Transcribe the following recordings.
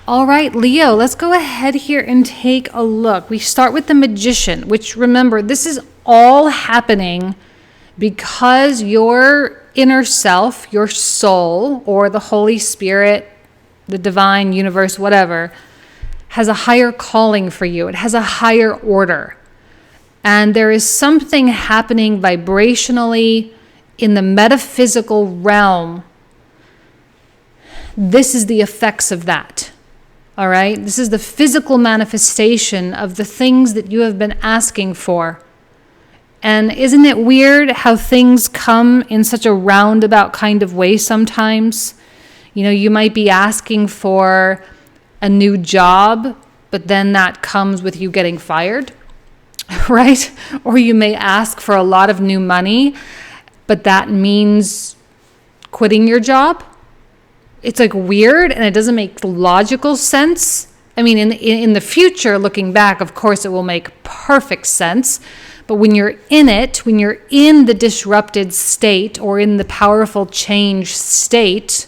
All right, Leo, let's go ahead here and take a look. We start with the Magician, which, remember, this is all happening because your inner self, your soul, or the Holy Spirit, the divine universe, whatever, has a higher calling for you. It has a higher order. And there is something happening vibrationally in the metaphysical realm. This is the effects of that. All right? This is the physical manifestation of the things that you have been asking for. And isn't it weird how things come in such a roundabout kind of way sometimes? You know, you might be asking for a new job, but then that comes with you getting fired, right? Or you may ask for a lot of new money, but that means quitting your job. It's like weird, and it doesn't make logical sense. I mean, in the future, looking back, of course, it will make perfect sense. But when you're in it, when you're in the disrupted state or in the powerful change state,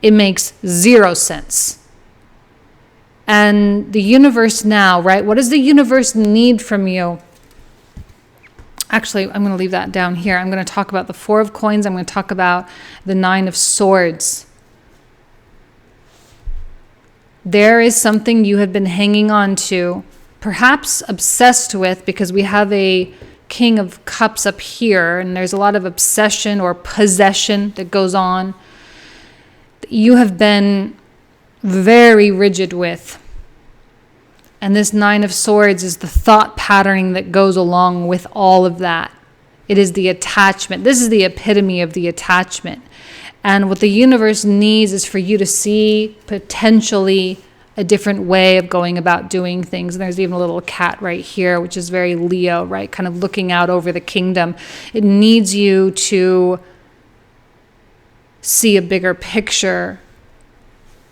it makes zero sense. And the universe now, right? What does the universe need from you? Actually, I'm going to leave that down here. I'm going to talk about the Four of Coins. I'm going to talk about the Nine of Swords. There is something you have been hanging on to, perhaps obsessed with, because we have a King of Cups up here, and there's a lot of obsession or possession that goes on. You have been very rigid with. And this Nine of Swords is the thought patterning that goes along with all of that. It is the attachment. This is the epitome of the attachment. And what the universe needs is for you to see potentially a different way of going about doing things. And there's even a little cat right here, which is very Leo, right? Kind of looking out over the kingdom. It needs you to see a bigger picture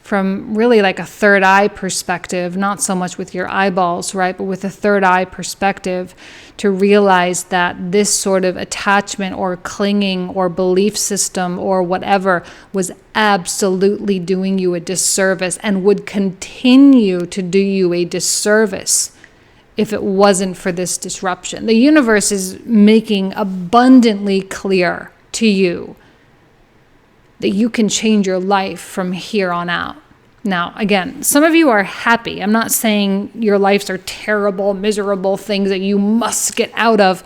from really like a third eye perspective, not so much with your eyeballs, right? But with a third eye perspective, to realize that this sort of attachment or clinging or belief system or whatever was absolutely doing you a disservice and would continue to do you a disservice if it wasn't for this disruption. The universe is making abundantly clear to you that you can change your life from here on out. Now, again, some of you are happy. I'm not saying your lives are terrible, miserable things that you must get out of.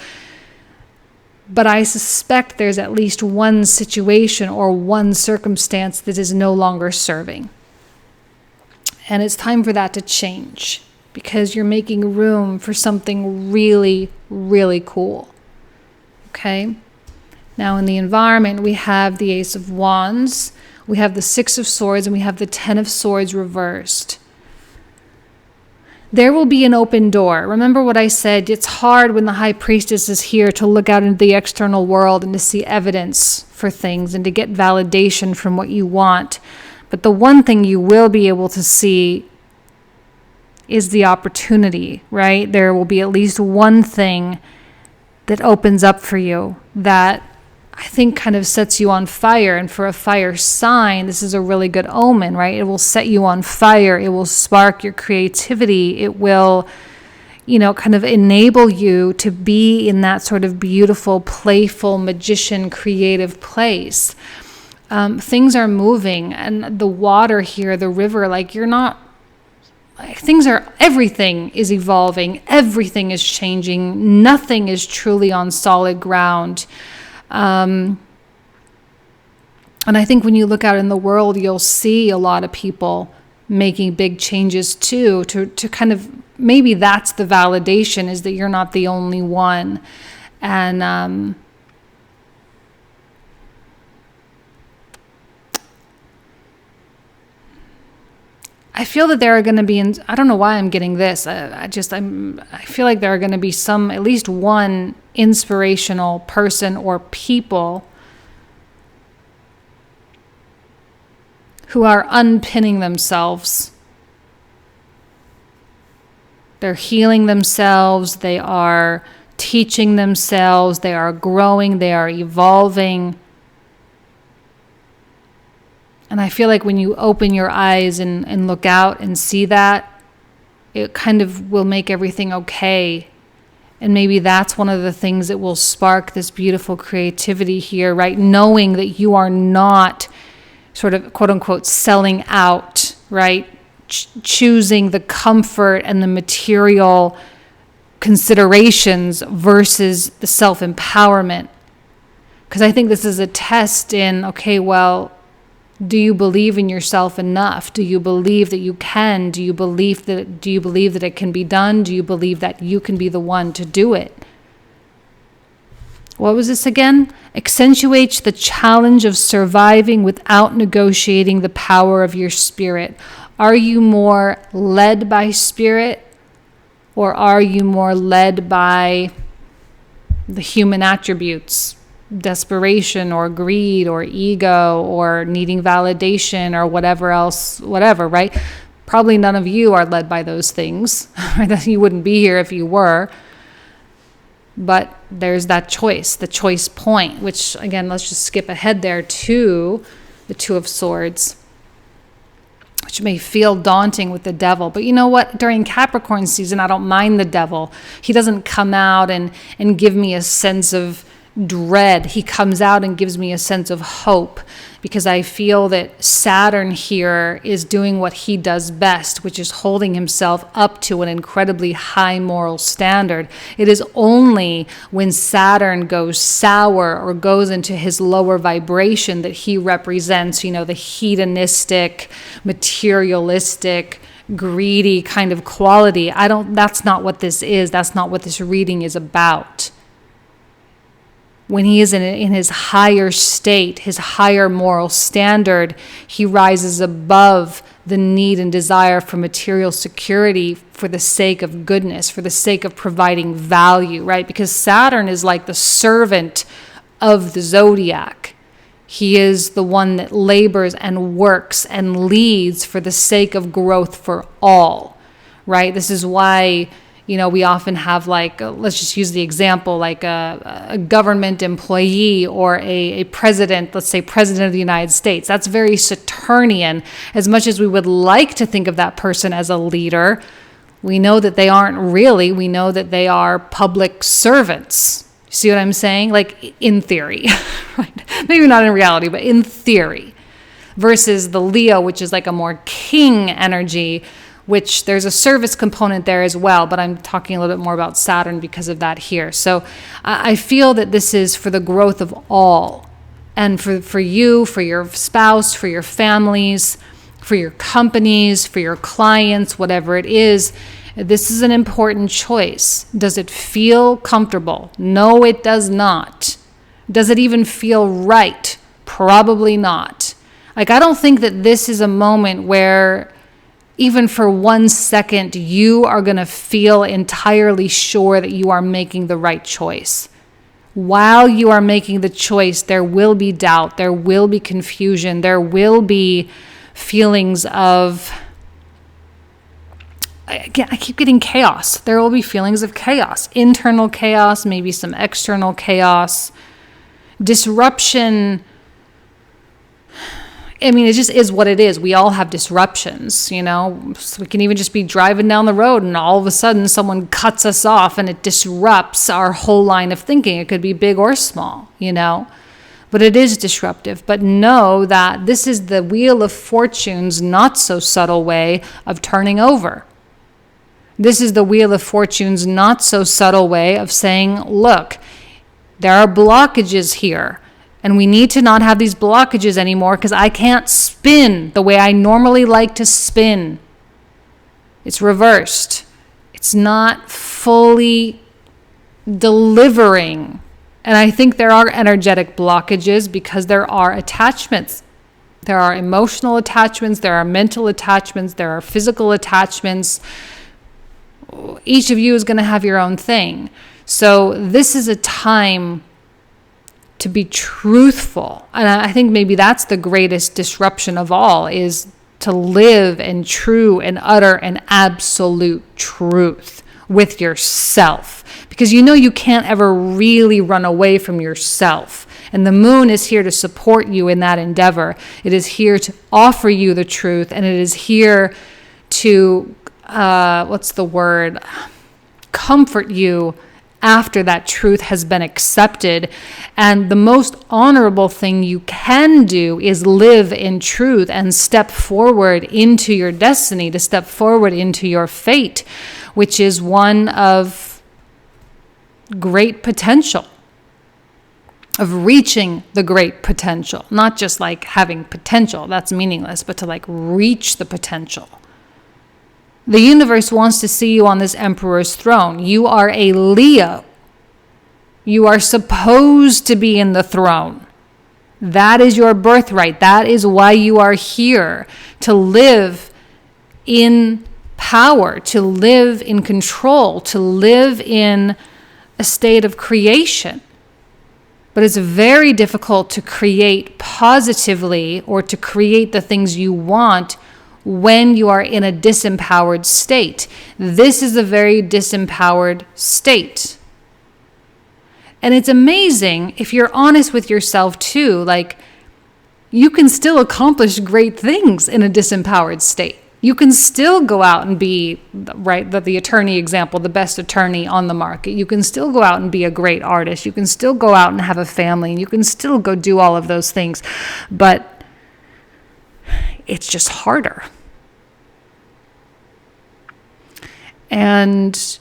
But I suspect there's at least one situation or one circumstance that is no longer serving. And it's time for that to change, because you're making room for something really, really cool. Okay? Now in the environment, we have the Ace of Wands, we have the Six of Swords, and we have the Ten of Swords reversed. There will be an open door. Remember what I said, it's hard when the High Priestess is here to look out into the external world and to see evidence for things and to get validation from what you want. But the one thing you will be able to see is the opportunity, right? There will be at least one thing that opens up for you that I think kind of sets you on fire. And for a fire sign, this is a really good omen, right? It will set you on fire. It will spark your creativity. It will, kind of enable you to be in that sort of beautiful, playful, magician, creative place. Things are moving, and the water here, the river, everything is evolving. Everything is changing. Nothing is truly on solid ground. And I think when you look out in the world, you'll see a lot of people making big changes too, to kind of, maybe that's the validation, is that you're not the only one. And I feel that there are going to be, I don't know why I'm getting this. I feel like there are going to be at least one inspirational person or people who are unpinning themselves. They're healing themselves. They are teaching themselves. They are growing. They are evolving. And I feel like when you open your eyes and look out and see that, it kind of will make everything okay. And maybe that's one of the things that will spark this beautiful creativity here, right? Knowing that you are not sort of quote unquote selling out, right? Choosing the comfort and the material considerations versus the self-empowerment. Because I think this is a test in, okay, well, do you believe in yourself enough? Do you believe that you can? Do you believe that it can be done? Do you believe that you can be the one to do it? What was this again? Accentuates the challenge of surviving without negotiating the power of your spirit. Are you more led by spirit, or are you more led by the human attributes? Desperation or greed or ego or needing validation or whatever else, right? Probably none of you are led by those things. You wouldn't be here if you were. But there's that choice, the choice point, which again, let's just skip ahead there to the Two of Swords, which may feel daunting with the devil. But you know what? During Capricorn season, I don't mind the devil. He doesn't come out and give me a sense of dread. He comes out and gives me a sense of hope, because I feel that Saturn here is doing what he does best, which is holding himself up to an incredibly high moral standard. It is only when Saturn goes sour or goes into his lower vibration that he represents, the hedonistic, materialistic, greedy kind of quality. That's not what this is. That's not what this reading is about. When he is in his higher state, his higher moral standard, he rises above the need and desire for material security for the sake of goodness, for the sake of providing value, right? Because Saturn is like the servant of the zodiac. He is the one that labors and works and leads for the sake of growth for all, right? This is why we often have let's just use the example, like a government employee or a president, let's say president of the United States. That's very Saturnian. As much as we would like to think of that person as a leader, we know that they aren't really. We know that they are public servants. See what I'm saying? Like in theory, right? Maybe not in reality, but in theory. Versus the Leo, which is like a more king energy, which there's a service component there as well, but I'm talking a little bit more about Saturn because of that here. So I feel that this is for the growth of all, and for you, for your spouse, for your families, for your companies, for your clients, whatever it is. This is an important choice. Does it feel comfortable? No, it does not. Does it even feel right? Probably not. I don't think that this is a moment where even for 1 second, you are going to feel entirely sure that you are making the right choice. While you are making the choice, there will be doubt, there will be confusion, there will be feelings of, I keep getting chaos. There will be feelings of chaos, internal chaos, maybe some external chaos, disruption. It just is what it is. We all have disruptions, So we can even just be driving down the road and all of a sudden someone cuts us off and it disrupts our whole line of thinking. It could be big or small, But it is disruptive. But know that this is the Wheel of Fortune's not so subtle way of turning over. This is the Wheel of Fortune's not so subtle way of saying, look, there are blockages here. And we need to not have these blockages anymore because I can't spin the way I normally like to spin. It's reversed. It's not fully delivering. And I think there are energetic blockages because there are attachments. There are emotional attachments. There are mental attachments. There are physical attachments. Each of you is going to have your own thing. So this is a time to be truthful. And I think maybe that's the greatest disruption of all, is to live in true and utter and absolute truth with yourself. Because you can't ever really run away from yourself. And the moon is here to support you in that endeavor. It is here to offer you the truth, and it is here to, comfort you after that truth has been accepted. And the most honorable thing you can do is live in truth and step forward into your destiny, to step forward into your fate, which is one of great potential, of reaching the great potential, not just like having potential, that's meaningless, but to like reach the potential. The universe wants to see you on this emperor's throne. You are a Leo. You are supposed to be in the throne. That is your birthright. That is why you are here, to live in power, to live in control, to live in a state of creation. But it's very difficult to create positively or to create the things you want when you are in a disempowered state. This is a very disempowered state. And it's amazing if you're honest with yourself too, like you can still accomplish great things in a disempowered state. You can still go out and be, right, the attorney example, the best attorney on the market. You can still go out and be a great artist. You can still go out and have a family, and you can still go do all of those things. But it's just harder. And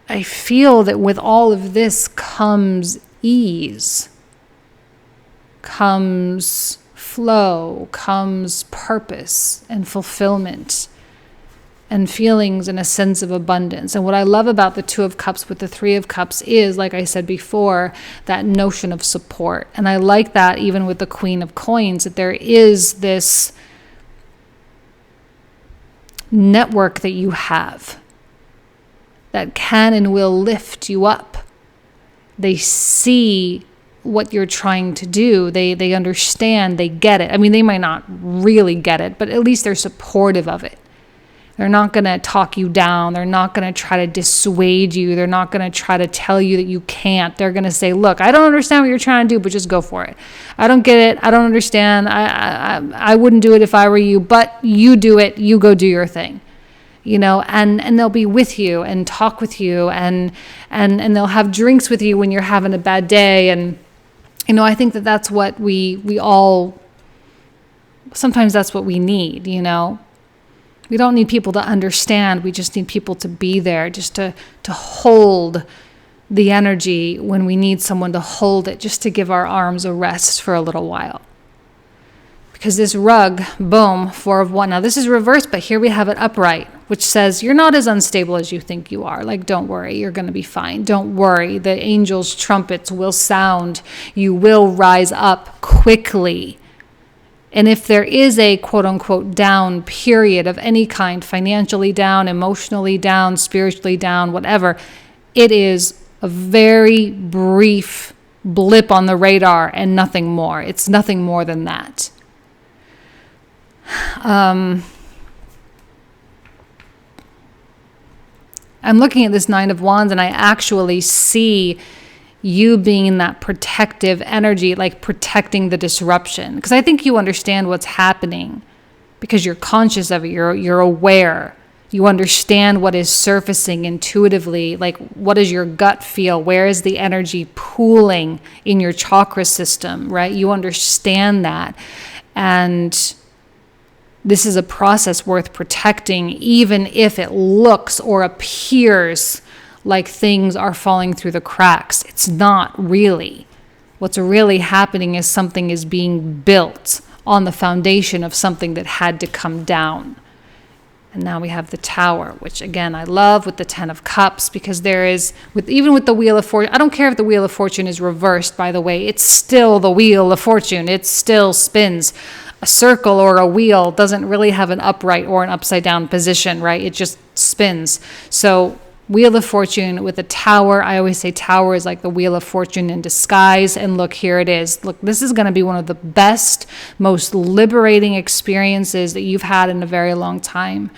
I feel that with all of this comes ease, comes flow, comes purpose and fulfillment and feelings and a sense of abundance. And what I love about the Two of Cups with the Three of Cups is, like I said before, that notion of support. And I like that even with the Queen of Coins, that there is this network that you have that can and will lift you up. They see what you're trying to do. They understand, they get it. I mean, they might not really get it, but at least they're supportive of it. They're not going to talk you down. They're not going to try to dissuade you. They're not going to try to tell you that you can't. They're going to say, look, I don't understand what you're trying to do, but just go for it. I don't get it. I don't understand. I wouldn't do it if I were you, but you do it. You go do your thing. You know, and they'll be with you and talk with you and they'll have drinks with you when you're having a bad day. And, you know, I think that that's what we all, sometimes that's what we need, you know. We don't need people to understand. We just need people to be there, just to hold the energy when we need someone to hold it, just to give our arms a rest for a little while. Because this rug, boom, Four of Wands. Now this is reversed, but here we have it upright, which says you're not as unstable as you think you are. Like, don't worry, you're going to be fine. Don't worry, the angels' trumpets will sound. You will rise up quickly. And if there is a quote-unquote down period of any kind, financially down, emotionally down, spiritually down, whatever, it is a very brief blip on the radar and nothing more. It's nothing more than that. I'm looking at this Nine of Wands and I actually see you being in that protective energy, like protecting the disruption. Because I think you understand what's happening because you're conscious of it. You're aware. You understand what is surfacing intuitively. Like, what does your gut feel? Where is the energy pooling in your chakra system, right? You understand that. And this is a process worth protecting, even if it looks or appears like things are falling through the cracks. It's not really. What's really happening is something is being built on the foundation of something that had to come down. And now we have the Tower, which again, I love with the Ten of Cups, because there is, even with the Wheel of Fortune, I don't care if the Wheel of Fortune is reversed, by the way, it's still the Wheel of Fortune. It still spins. A circle or a wheel doesn't really have an upright or an upside down position, right? It just spins. So Wheel of Fortune with a Tower, I always say Tower is like the Wheel of Fortune in disguise. And look, here it is. Look, this is going to be one of the best, most liberating experiences that you've had in a very long time.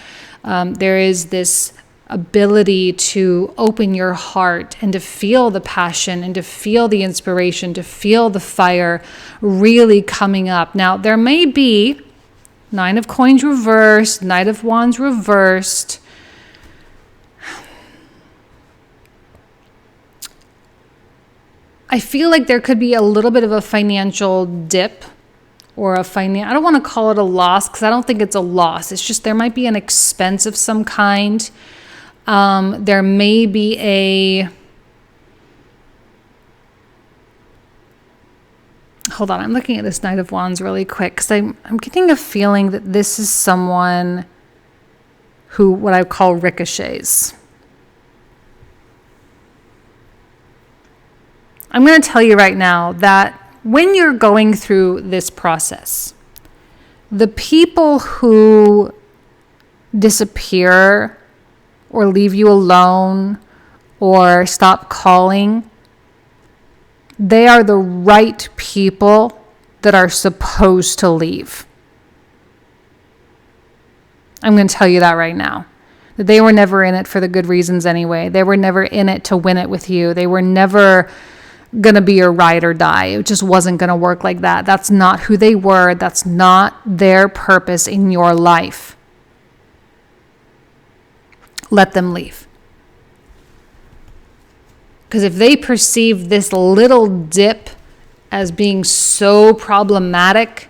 There is this ability to open your heart and to feel the passion and to feel the inspiration, to feel the fire really coming up. Now, there may be Nine of Coins reversed, Knight of Wands reversed. I feel like there could be a little bit of a financial dip or I don't want to call it a loss because I don't think it's a loss. It's just there might be an expense of some kind. There may be hold on, I'm looking at this Knight of Wands really quick because I'm getting a feeling that this is someone who, what I call ricochets. I'm going to tell you right now that when you're going through this process, the people who disappear or leave you alone or stop calling, they are the right people that are supposed to leave. I'm going to tell you that right now. That they were never in it for the good reasons anyway. They were never in it to win it with you. They were never going to be your ride or die. It just wasn't going to work like that. That's not who they were. That's not their purpose in your life. Let them leave. Because if they perceive this little dip as being so problematic,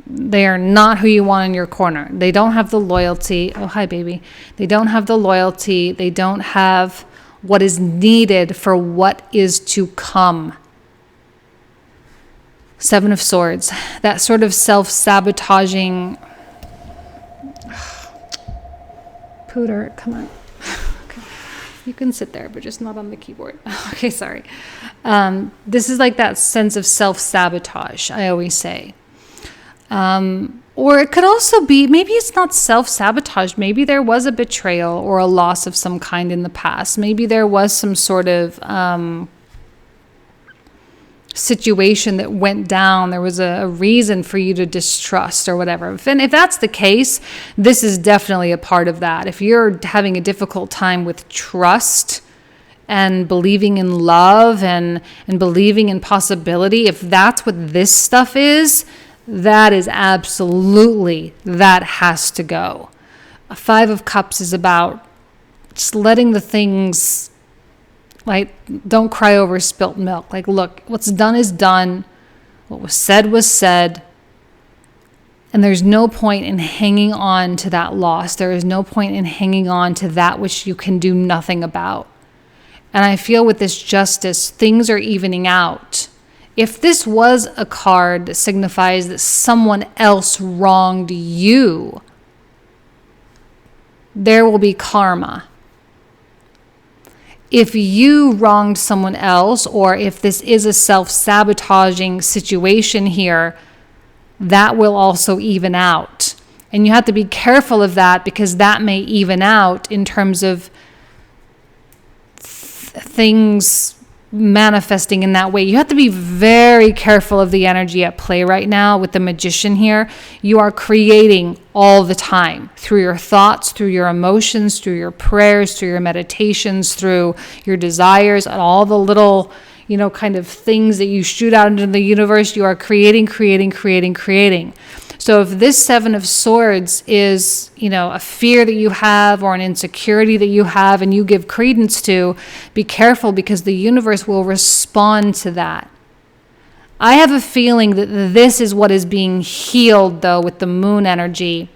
they are not who you want in your corner. They don't have the loyalty. Oh, hi, baby. They don't have the loyalty. They don't have what is needed for what is to come. Seven of Swords. That sort of self-sabotaging. Pooter, come on. Okay. You can sit there, but just not on the keyboard. Okay, sorry. This is like that sense of self-sabotage, I always say. Or it could also be, maybe it's not self-sabotage. Maybe there was a betrayal or a loss of some kind in the past. Maybe there was some sort of situation that went down. There was a reason for you to distrust or whatever. And if that's the case, this is definitely a part of that. If you're having a difficult time with trust and believing in love and believing in possibility, if that's what this stuff is, that is absolutely, that has to go. A Five of Cups is about just letting the things, like, don't cry over spilt milk. Like, look, what's done is done. What was said. And there's no point in hanging on to that loss. There is no point in hanging on to that which you can do nothing about. And I feel with this Justice, things are evening out. If this was a card that signifies that someone else wronged you, there will be karma. If you wronged someone else, or if this is a self-sabotaging situation here, that will also even out. And you have to be careful of that, because that may even out in terms of things manifesting in that way. You have to be very careful of the energy at play right now with the Magician here. You are creating all the time through your thoughts, through your emotions, through your prayers, through your meditations, through your desires, and all the little, kind of things that you shoot out into the universe. You are creating. So if this Seven of Swords is, a fear that you have or an insecurity that you have and you give credence to, be careful, because the universe will respond to that. I have a feeling that this is what is being healed, though, with the Moon energy,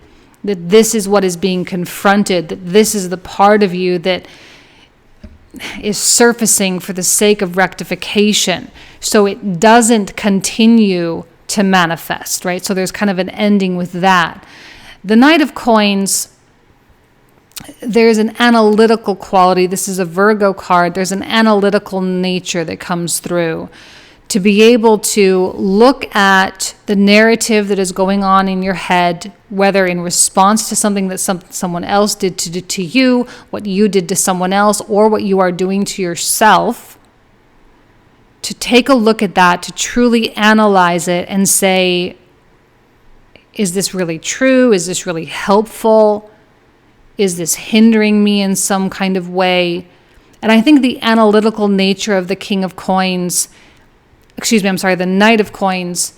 that this is what is being confronted, that this is the part of you that is surfacing for the sake of rectification, so it doesn't continue to manifest, right? So there's kind of an ending with that. The Knight of Coins, there's an analytical quality. This is a Virgo card. There's an analytical nature that comes through. To be able to look at the narrative that is going on in your head, whether in response to something that someone else did to you, what you did to someone else, or what you are doing to yourself, to take a look at that, to truly analyze it and say, is this really true? Is this really helpful? Is this hindering me in some kind of way? And I think the analytical nature of the the Knight of Coins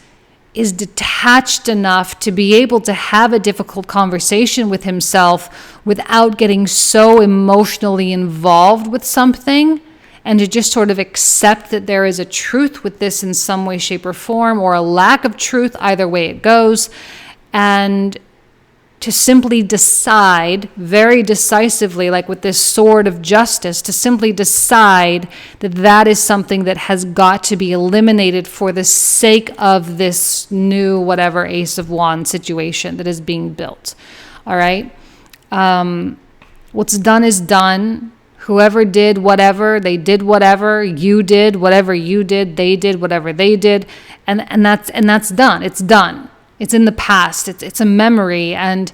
is detached enough to be able to have a difficult conversation with himself without getting so emotionally involved with something, and to just sort of accept that there is a truth with this in some way, shape, or form, or a lack of truth, either way it goes, and to simply decide very decisively, like with this sword of justice, to simply decide that that is something that has got to be eliminated for the sake of this new whatever Ace of Wands situation that is being built. All right? What's done is done. Whoever did whatever, they did whatever, you did whatever you did, they did whatever they did, and that's done. It's done. It's in the past. It's a memory. And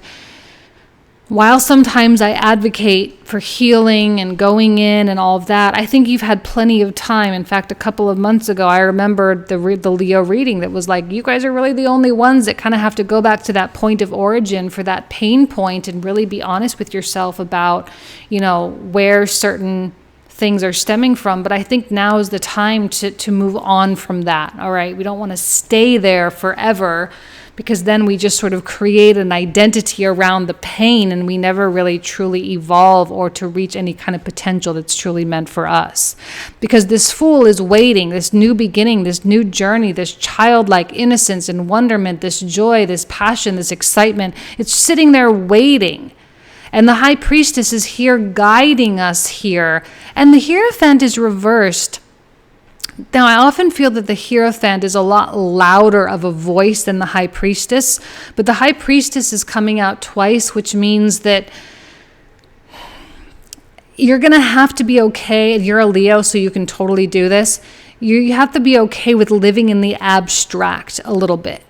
while sometimes I advocate for healing and going in and all of that, I think you've had plenty of time. In fact, a couple of months ago, I remembered the Leo reading that was like, you guys are really the only ones that kind of have to go back to that point of origin for that pain point and really be honest with yourself about, where certain things are stemming from. But I think now is the time to move on from that. All right. We don't want to stay there forever, because then we just sort of create an identity around the pain and we never really truly evolve or to reach any kind of potential that's truly meant for us. Because this Fool is waiting, this new beginning, this new journey, this childlike innocence and wonderment, this joy, this passion, this excitement. It's sitting there waiting. And the High Priestess is here guiding us here. And the Hierophant is reversed. Now, I often feel that the Hierophant is a lot louder of a voice than the High Priestess, but the High Priestess is coming out twice, which means that you're going to have to be okay, and you're a Leo, so you can totally do this. You have to be okay with living in the abstract a little bit,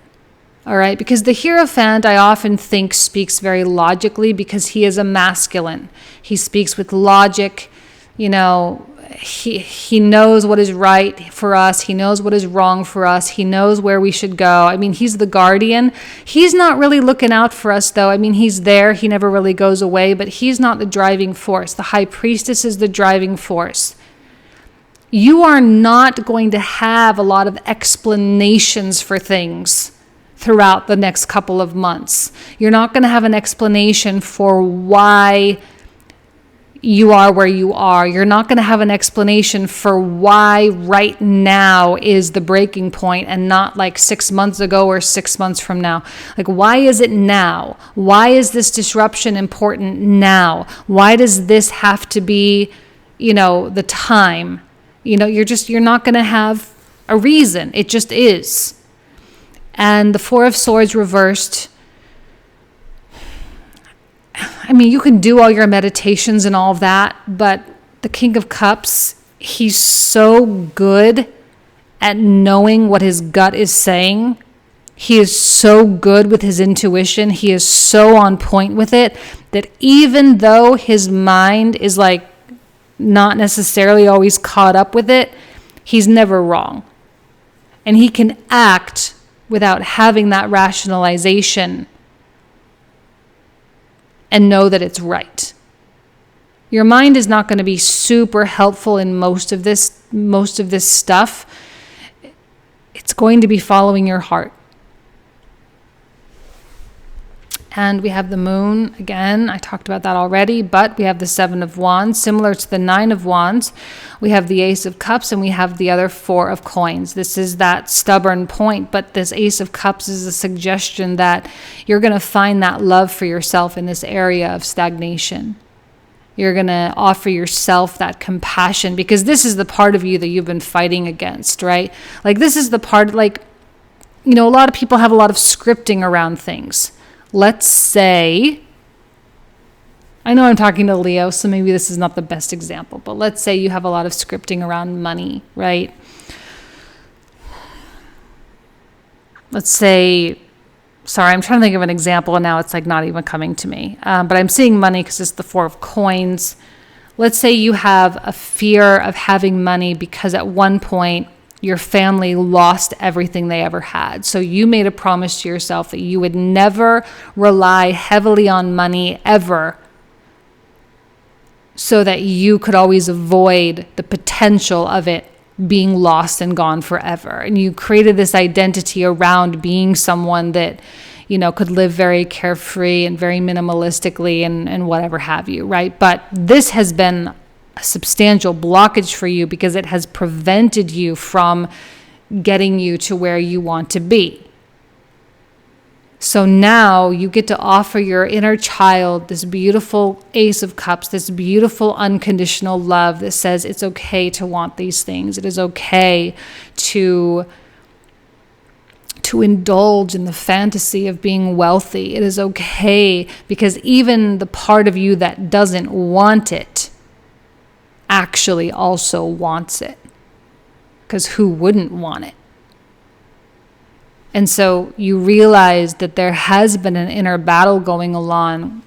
all right? Because the Hierophant, I often think, speaks very logically because he is a masculine. He speaks with logic, He knows what is right for us. He knows what is wrong for us. He knows where we should go. I mean, he's the guardian. He's not really looking out for us, though. I mean, he's there. He never really goes away, but he's not the driving force. The High Priestess is the driving force. You are not going to have a lot of explanations for things throughout the next couple of months. You're not going to have an explanation for why you are where you are. You're not going to have an explanation for why right now is the breaking point and not like 6 months ago or 6 months from now. Like, why is it now? Why is this disruption important now? Why does this have to be, the time? You're not going to have a reason. It just is. And the Four of Swords reversed. I mean, you can do all your meditations and all of that, but the King of Cups, he's so good at knowing what his gut is saying. He is so good with his intuition. He is so on point with it that even though his mind is like not necessarily always caught up with it, he's never wrong. And he can act without having that rationalization and know that it's right. Your mind is not going to be super helpful in most of this stuff. It's going to be following your heart. And we have the Moon again. I talked about that already, but we have the Seven of Wands, similar to the Nine of Wands. We have the Ace of Cups, and we have the other Four of Coins. This is that stubborn point, but this Ace of Cups is a suggestion that you're going to find that love for yourself in this area of stagnation. You're going to offer yourself that compassion, because this is the part of you that you've been fighting against, right? Like, this is the part, like, a lot of people have a lot of scripting around things. Let's say, I know I'm talking to Leo, so maybe this is not the best example, but let's say you have a lot of scripting around money, right? Let's say, sorry, I'm trying to think of an example, and now it's like not even coming to me. But I'm seeing money because it's the Four of Coins. Let's say you have a fear of having money because at one point your family lost everything they ever had. So you made a promise to yourself that you would never rely heavily on money ever so that you could always avoid the potential of it being lost and gone forever. And you created this identity around being someone that, could live very carefree and very minimalistically and whatever have you, right? But this has been a substantial blockage for you because it has prevented you from getting you to where you want to be. So now you get to offer your inner child this beautiful Ace of Cups, this beautiful unconditional love that says it's okay to want these things. It is okay to indulge in the fantasy of being wealthy. It is okay because even the part of you that doesn't want it actually also wants it. Because who wouldn't want it? And so you realize that there has been an inner battle going on,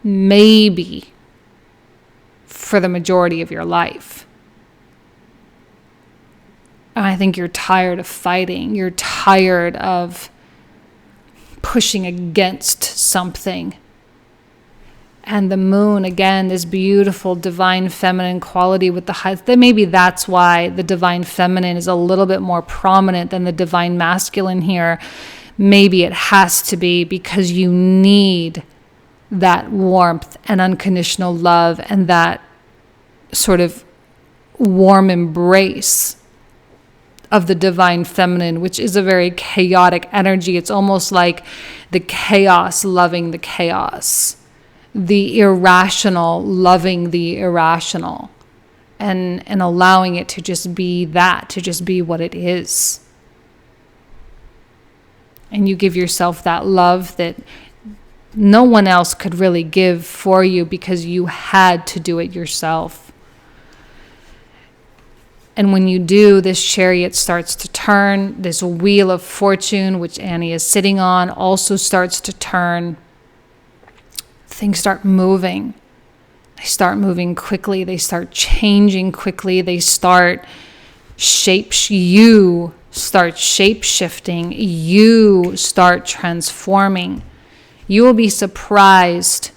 maybe for the majority of your life. And I think you're tired of fighting. You're tired of pushing against something. And the moon, again, this beautiful divine feminine quality with the highs. Maybe that's why the divine feminine is a little bit more prominent than the divine masculine here. Maybe it has to be because you need that warmth and unconditional love and that sort of warm embrace of the divine feminine, which is a very chaotic energy. It's almost like the chaos loving the chaos. The irrational loving the irrational and allowing it to just be that, to just be what it is. And you give yourself that love that no one else could really give for you because you had to do it yourself. And when you do, this chariot starts to turn. This wheel of fortune, which Annie is sitting on, also starts to turn. Things start moving. They start moving quickly. They start changing quickly. You start shape-shifting. You start transforming. You will be surprised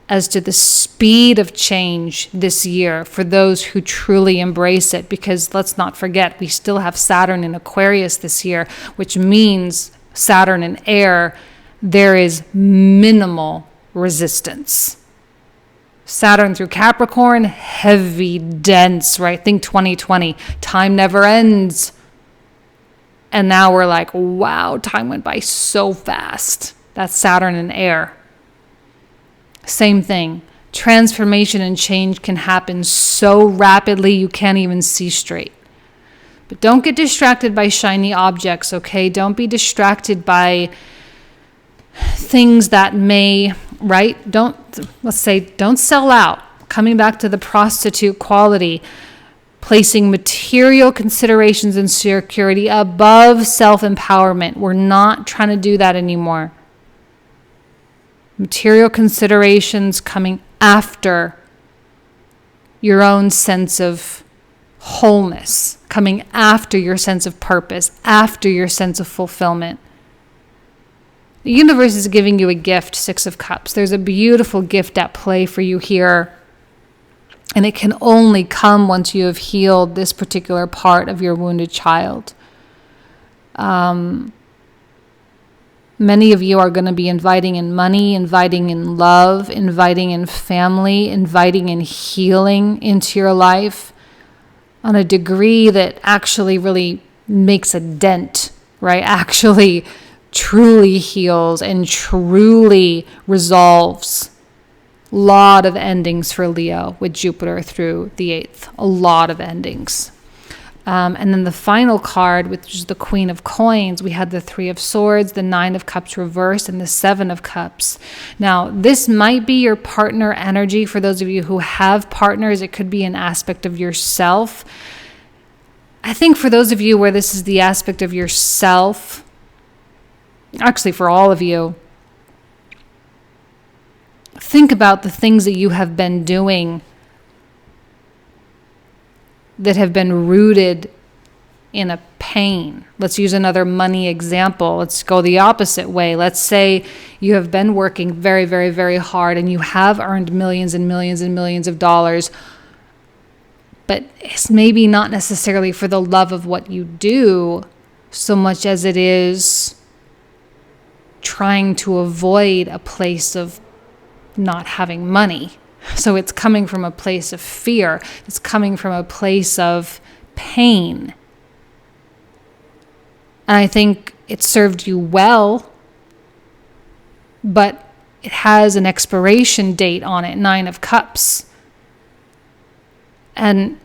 as to the speed of change this year for those who truly embrace it. Because let's not forget, we still have Saturn in Aquarius this year, which means Saturn in air, there is minimal resistance. Saturn through Capricorn, heavy, dense, right? Think 2020. Time never ends. And now we're like, wow, time went by so fast. That's Saturn in air. Same thing. Transformation and change can happen so rapidly you can't even see straight. But don't get distracted by shiny objects, okay? Don't be distracted by things that may, right? Don't sell out. Coming back to the prostitute quality, placing material considerations and security above self-empowerment. We're not trying to do that anymore. Material considerations coming after your own sense of wholeness, coming after your sense of purpose, after your sense of fulfillment. The universe is giving you a gift, Six of Cups. There's a beautiful gift at play for you here. And it can only come once you have healed this particular part of your wounded child. Many of you are going to be inviting in money, inviting in love, inviting in family, inviting in healing into your life on a degree that actually really makes a dent, right? Actually truly heals and truly resolves. A lot of endings for Leo with Jupiter through the 8th. A lot of endings. And then the final card, which is the Queen of Coins, we had the 3 of Swords, the 9 of Cups reversed, and the 7 of Cups. Now, this might be your partner energy. For those of you who have partners, it could be an aspect of yourself. I think for those of you where this is the aspect of yourself, actually for all of you, think about the things that you have been doing that have been rooted in a pain. Let's use another money example. Let's go the opposite way. Let's say you have been working very, very, very hard and you have earned millions and millions and millions of dollars, but it's maybe not necessarily for the love of what you do so much as it is trying to avoid a place of not having money. So it's coming from a place of fear. It's coming from a place of pain. And I think it served you well, but it has an expiration date on it, 9 of Cups. And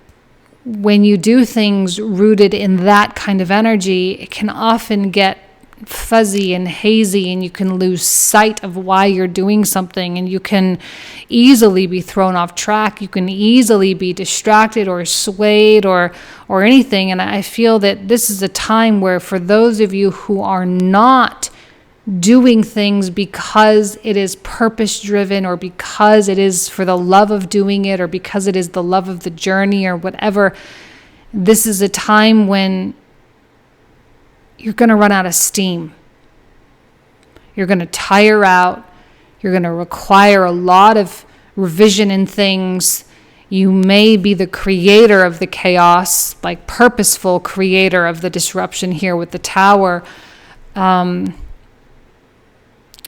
when you do things rooted in that kind of energy, it can often get fuzzy and hazy, and you can lose sight of why you're doing something, and you can easily be thrown off track. You can easily be distracted or swayed or anything. And I feel that this is a time where, for those of you who are not doing things because it is purpose driven, or because it is for the love of doing it, or because it is the love of the journey, or whatever, this is a time when you're going to run out of steam. You're going to tire out. You're going to require a lot of revision in things. You may be the creator of the chaos, like purposeful creator of the disruption here with the Tower,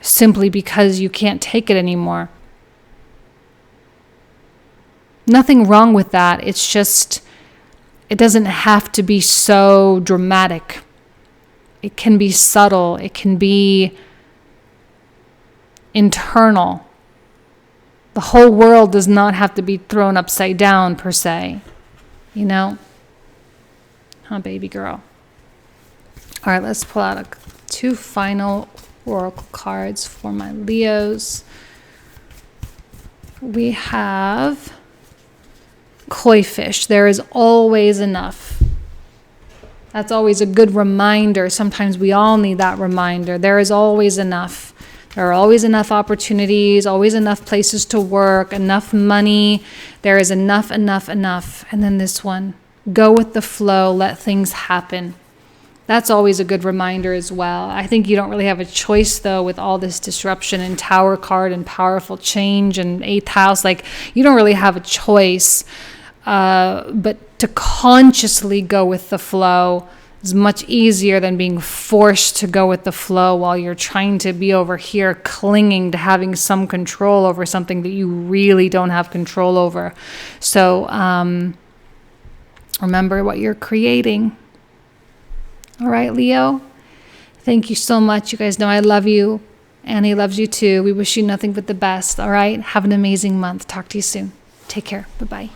simply because you can't take it anymore. Nothing wrong with that. It's just, it doesn't have to be so dramatic. It can be subtle. It can be internal. The whole world does not have to be thrown upside down, per se. You know? Huh, baby girl? All right, let's pull out 2 final oracle cards for my Leos. We have koi fish. There is always enough. That's always a good reminder. Sometimes we all need that reminder. There is always enough. There are always enough opportunities, always enough places to work, enough money. There is enough. And then this one, go with the flow, let things happen. That's always a good reminder as well. I think you don't really have a choice, though, with all this disruption and Tower card and powerful change and 8th house. Like, you don't really have a choice. But to consciously go with the flow is much easier than being forced to go with the flow while you're trying to be over here clinging to having some control over something that you really don't have control over. So remember what you're creating. All right, Leo? Thank you so much. You guys know I love you. Annie loves you too. We wish you nothing but the best. All right? Have an amazing month. Talk to you soon. Take care. Bye-bye.